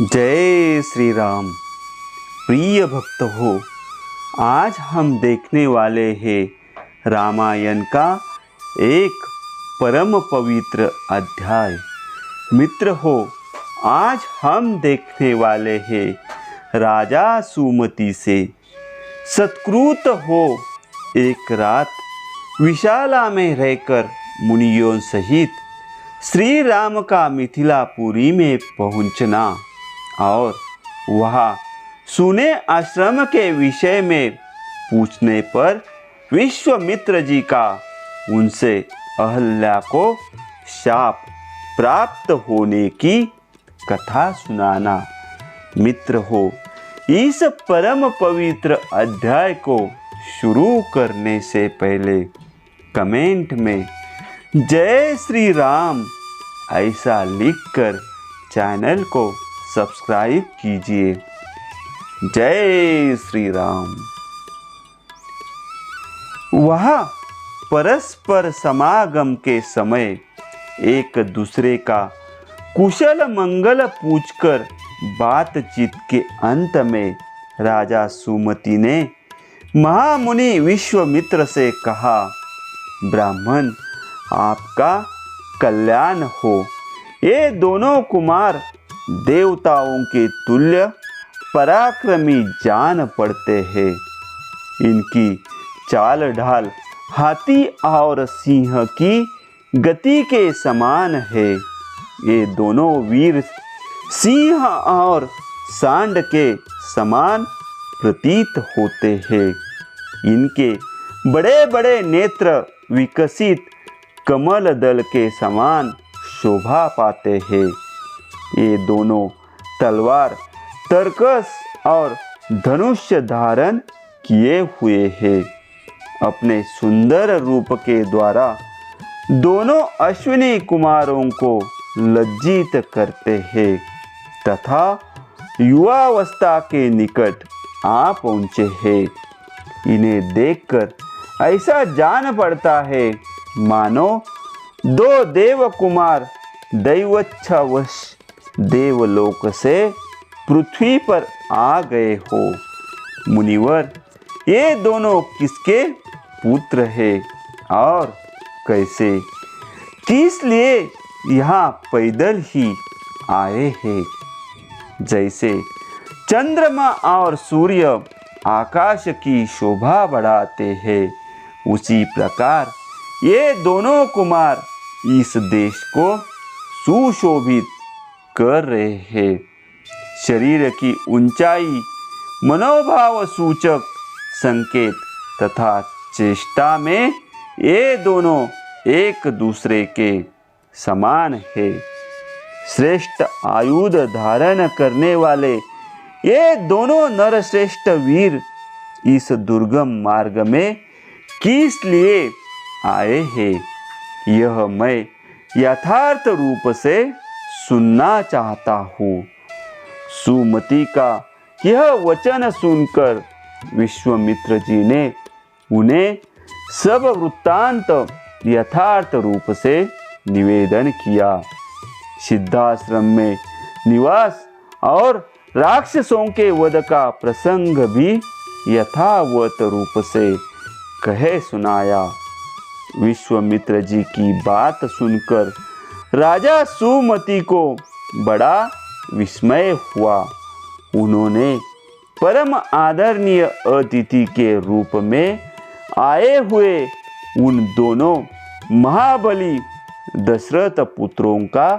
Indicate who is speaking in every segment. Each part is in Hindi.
Speaker 1: जय श्री राम। प्रिय भक्त हो, आज हम देखने वाले हैं रामायण का एक परम पवित्र अध्याय। मित्र हो, आज हम देखने वाले हैं राजा सुमति से। सत्कृत हो, एक रात विशाला में रहकर मुनियों सहित श्री राम का मिथिलापुरी में पहुंचना और वहाँ सुने आश्रम के विषय में पूछने पर विश्वामित्र जी का उनसे अहल्या को शाप प्राप्त होने की कथा सुनाना। मित्र हो, इस परम पवित्र अध्याय को शुरू करने से पहले कमेंट में जय श्री राम ऐसा लिखकर चैनल को सब्सक्राइब कीजिए। जय श्री राम। वह परस्पर समागम के समय एक दूसरे का कुशल मंगल पूछकर बातचीत के अंत में राजा सुमति ने महामुनि विश्वामित्र से कहा, ब्राह्मण आपका कल्याण हो। ये दोनों कुमार देवताओं के तुल्य पराक्रमी जान पड़ते हैं। इनकी चाल ढाल हाथी और सिंह की गति के समान है। ये दोनों वीर सिंह और सांड के समान प्रतीत होते हैं। इनके बड़े बड़े नेत्र विकसित कमल दल के समान शोभा पाते हैं। ये दोनों तलवार, तरकस और धनुष धारण किए हुए हैं। अपने सुंदर रूप के द्वारा दोनों अश्विनी कुमारों को लज्जित करते हैं तथा युवावस्था के निकट आ पहुँचे हैं। इन्हें देखकर ऐसा जान पड़ता है मानो दो देव कुमार दैवच्छावश देवलोक से पृथ्वी पर आ गए हो। मुनिवर, ये दोनों किसके पुत्र हैं और कैसे, किस लिए यहाँ पैदल ही आए हैं? जैसे चंद्रमा और सूर्य आकाश की शोभा बढ़ाते हैं, उसी प्रकार ये दोनों कुमार इस देश को सुशोभित कर रहे हैं। शरीर की ऊंचाई, मनोभाव सूचक संकेत तथा चेष्टा में ये दोनों एक दूसरे के समान है। श्रेष्ठ आयुध धारण करने वाले ये दोनों नरश्रेष्ठ वीर इस दुर्गम मार्ग में किस लिए आए हैं, यह मैं यथार्थ रूप से सुनना चाहता हूँ। सुमति का यह वचन सुनकर विश्वामित्र जी ने उन्हें सब वृत्तांत यथार्थ रूप से निवेदन किया। सिद्धाश्रम में निवास और राक्षसों के वध का प्रसंग भी यथावत रूप से कहे सुनाया। विश्वामित्र जी की बात सुनकर राजा सुमति को बड़ा विस्मय हुआ। उन्होंने परम आदरणीय अतिथि के रूप में आए हुए उन दोनों महाबली दशरथ पुत्रों का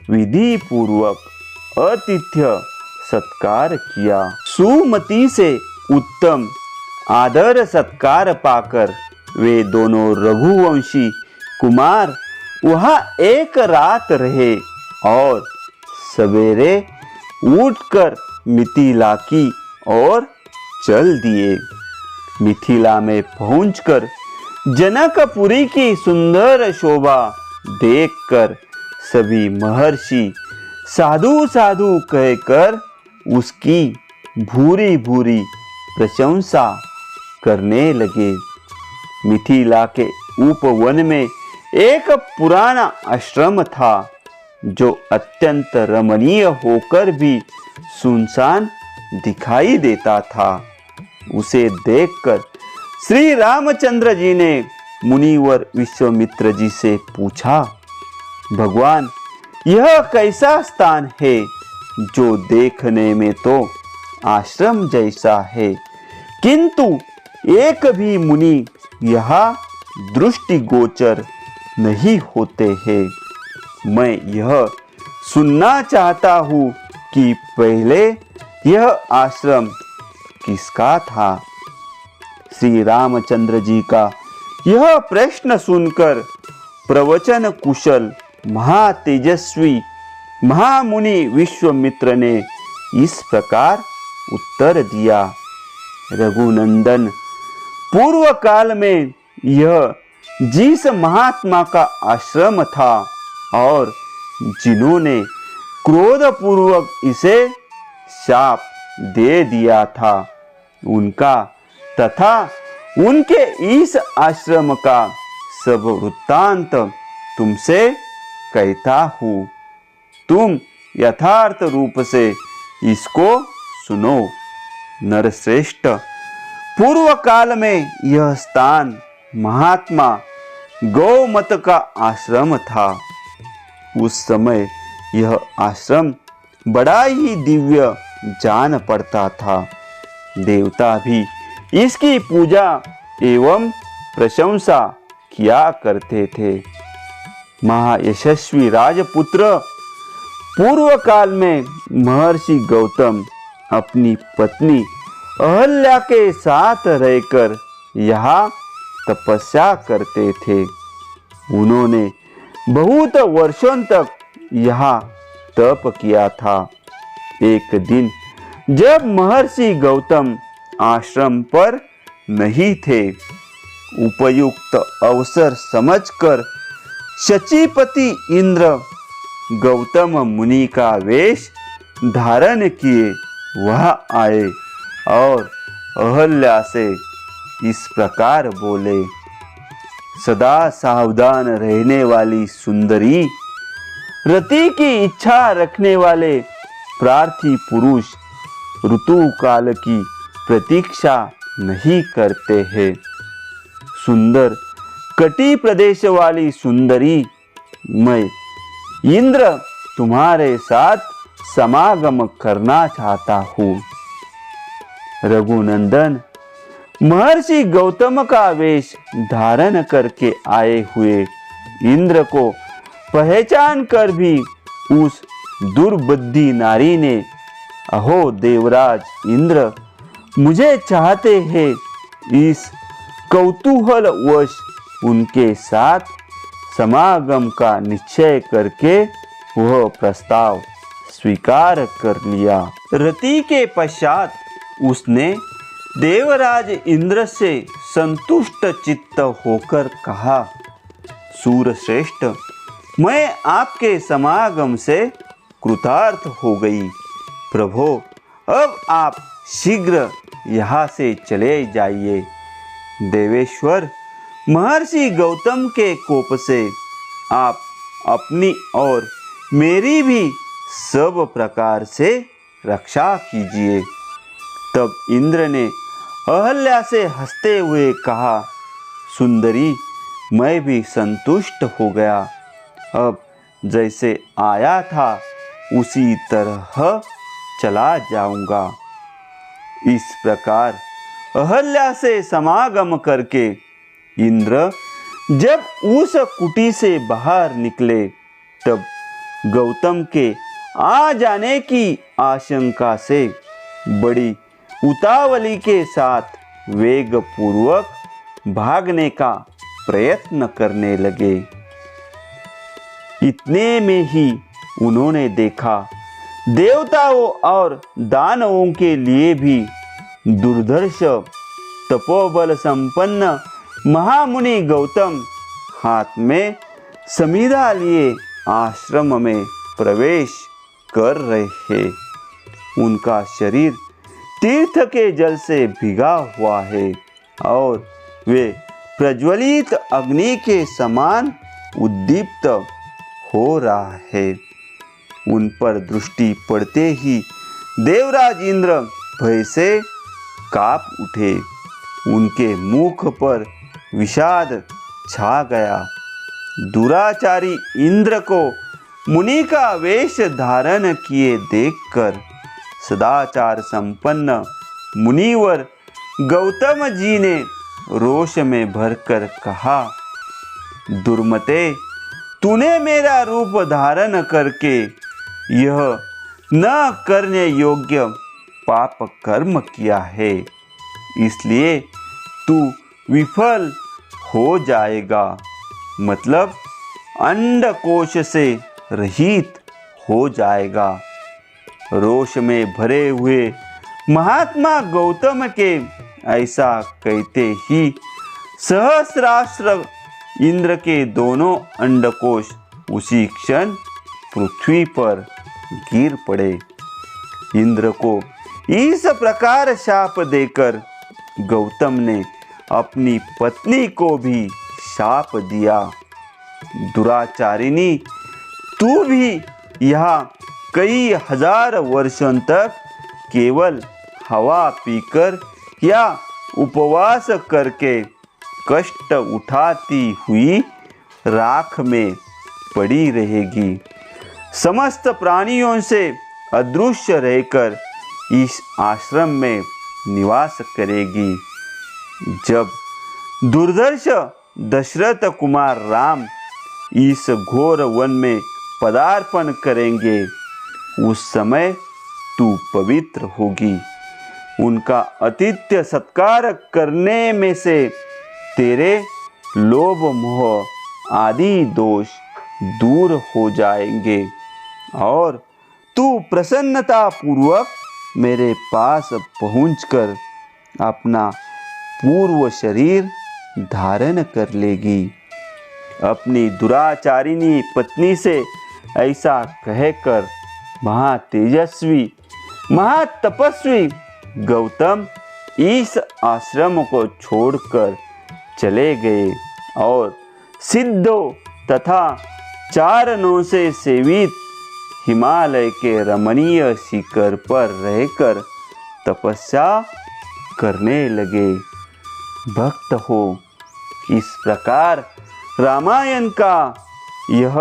Speaker 1: विधि पूर्वक आतिथ्य सत्कार किया। सुमति से उत्तम आदर सत्कार पाकर वे दोनों रघुवंशी कुमार वहाँ एक रात रहे और सवेरे उठकर मिथिला की ओर चल दिए। मिथिला में पहुंचकर जनकपुरी की सुंदर शोभा देखकर सभी महर्षि साधु साधु कहकर उसकी भूरी भूरी प्रशंसा करने लगे। मिथिला के उपवन में एक पुराना आश्रम था। जो अत्यंत रमणीय होकर भी सुनसान दिखाई देता था। उसे देखकर श्री रामचंद्र जी ने मुनिवर विश्वामित्र जी से पूछा, भगवान, यह कैसा स्थान है जो देखने में तो आश्रम जैसा है, किंतु एक भी मुनि यहाँ दृष्टिगोचर नहीं होते हैं। मैं यह सुनना चाहता हूँ कि पहले यह आश्रम किसका था। श्री रामचंद्र जी का यह प्रश्न सुनकर प्रवचन कुशल महातेजस्वी महामुनि विश्वामित्र ने इस प्रकार उत्तर दिया, रघुनंदन, पूर्व काल में यह जिस महात्मा का आश्रम था और जिन्होंने क्रोध पूर्वक इसे शाप दे दिया था, उनका तथा उनके इस आश्रम का सब वृत्तांत तुमसे कहता हूँ। तुम यथार्थ रूप से इसको सुनो। नरश्रेष्ठ, पूर्व काल में यह स्थान महात्मा गौमत का आश्रम था। उस समय यह आश्रम बड़ा ही दिव्य जान पड़ता था। देवता भी इसकी पूजा एवं प्रशंसा किया करते थे। महायशस्वी राजपुत्र पूर्व काल में महर्षि गौतम अपनी पत्नी अहल्या के साथ रहकर यहाँ तपस्या करते थे। उन्होंने बहुत वर्षों तक यहाँ तप किया था। एक दिन जब महर्षि गौतम आश्रम पर नहीं थे, उपयुक्त अवसर समझकर शचीपति इंद्र गौतम मुनि का वेश धारण किए वह आए और अहल्या से इस प्रकार बोले, सदा सावधान रहने वाली सुंदरी, रति की इच्छा रखने वाले प्रार्थी पुरुष ऋतु काल की प्रतीक्षा नहीं करते हैं। सुंदर कटी प्रदेश वाली सुंदरी, मैं इंद्र तुम्हारे साथ समागम करना चाहता हूँ। रघुनंदन, महर्षि गौतम का वेश धारण करके आए हुए इंद्र को पहचान कर भी उस दुर्बुद्धि नारी ने, अहो देवराज इंद्र, मुझे चाहते हैं, इस कौतूहल वश उनके साथ समागम का निश्चय करके वह प्रस्ताव स्वीकार कर लिया। रति के पश्चात उसने देवराज इंद्र से संतुष्ट चित्त होकर कहा, सूरश्रेष्ठ, मैं आपके समागम से कृतार्थ हो गई। प्रभो, अब आप शीघ्र यहाँ से चले जाइए। देवेश्वर, महर्षि गौतम के कोप से आप अपनी और मेरी भी सब प्रकार से रक्षा कीजिए। तब इंद्र ने अहल्या से हंसते हुए कहा, सुंदरी, मैं भी संतुष्ट हो गया। अब जैसे आया था उसी तरह चला जाऊंगा। इस प्रकार अहल्या से समागम करके इंद्र जब उस कुटी से बाहर निकले, तब गौतम के आ जाने की आशंका से बड़ी उतावली के साथ वेग पूर्वक भागने का प्रयत्न करने लगे। इतने में ही उन्होंने देखा देवताओं और दानवों के लिए भी दुर्धर्ष तपोबल संपन्न महामुनि गौतम हाथ में समीधा लिए आश्रम में प्रवेश कर रहे हैं। उनका शरीर तीर्थ के जल से भिगा हुआ है और वे प्रज्वलित अग्नि के समान उद्दीप्त हो रहा है। उन पर दृष्टि पड़ते ही देवराज इंद्र भय से कांप उठे। उनके मुख पर विषाद छा गया। दुराचारी इंद्र को मुनि का वेश धारण किए देखकर सदाचार संपन्न मुनिवर गौतम जी ने रोष में भरकर कहा, दुर्मते, तूने मेरा रूप धारण करके यह न करने योग्य पाप कर्म किया है, इसलिए तू विफल हो जाएगा, मतलब अंडकोश से रहित हो जाएगा। रोष में भरे हुए महात्मा गौतम के ऐसा कहते ही सहस्रास्त्र इंद्र के दोनों अंडकोश उसी क्षण पृथ्वी पर गिर पड़े। इंद्र को इस प्रकार शाप देकर गौतम ने अपनी पत्नी को भी शाप दिया, दुराचारिणी, तू भी यहाँ कई हजार वर्षों तक केवल हवा पीकर या उपवास करके कष्ट उठाती हुई राख में पड़ी रहेगी। समस्त प्राणियों से अदृश्य रहकर इस आश्रम में निवास करेगी। जब दुर्धर्ष दशरथ कुमार राम इस घोर वन में पदार्पण करेंगे, उस समय तू पवित्र होगी। उनका आतिथ्य सत्कार करने में से तेरे लोभ मोह आदि दोष दूर हो जाएंगे और तू प्रसन्नता पूर्वक मेरे पास पहुंचकर अपना पूर्व शरीर धारण कर लेगी। अपनी दुराचारिणी पत्नी से ऐसा कहकर महातेजस्वी महातपस्वी गौतम इस आश्रम को छोड़कर चले गए और सिद्धों तथा चारणों से सेवित हिमालय के रमणीय शिखर पर रहकर तपस्या करने लगे। भक्त हो, इस प्रकार रामायण का यह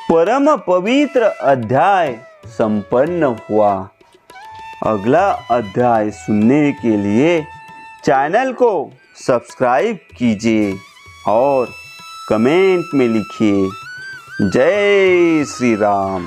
Speaker 1: परम पवित्र अध्याय संपन्न हुआ। अगला अध्याय सुनने के लिए चैनल को सब्सक्राइब कीजिए और कमेंट में लिखिए, जय श्री राम।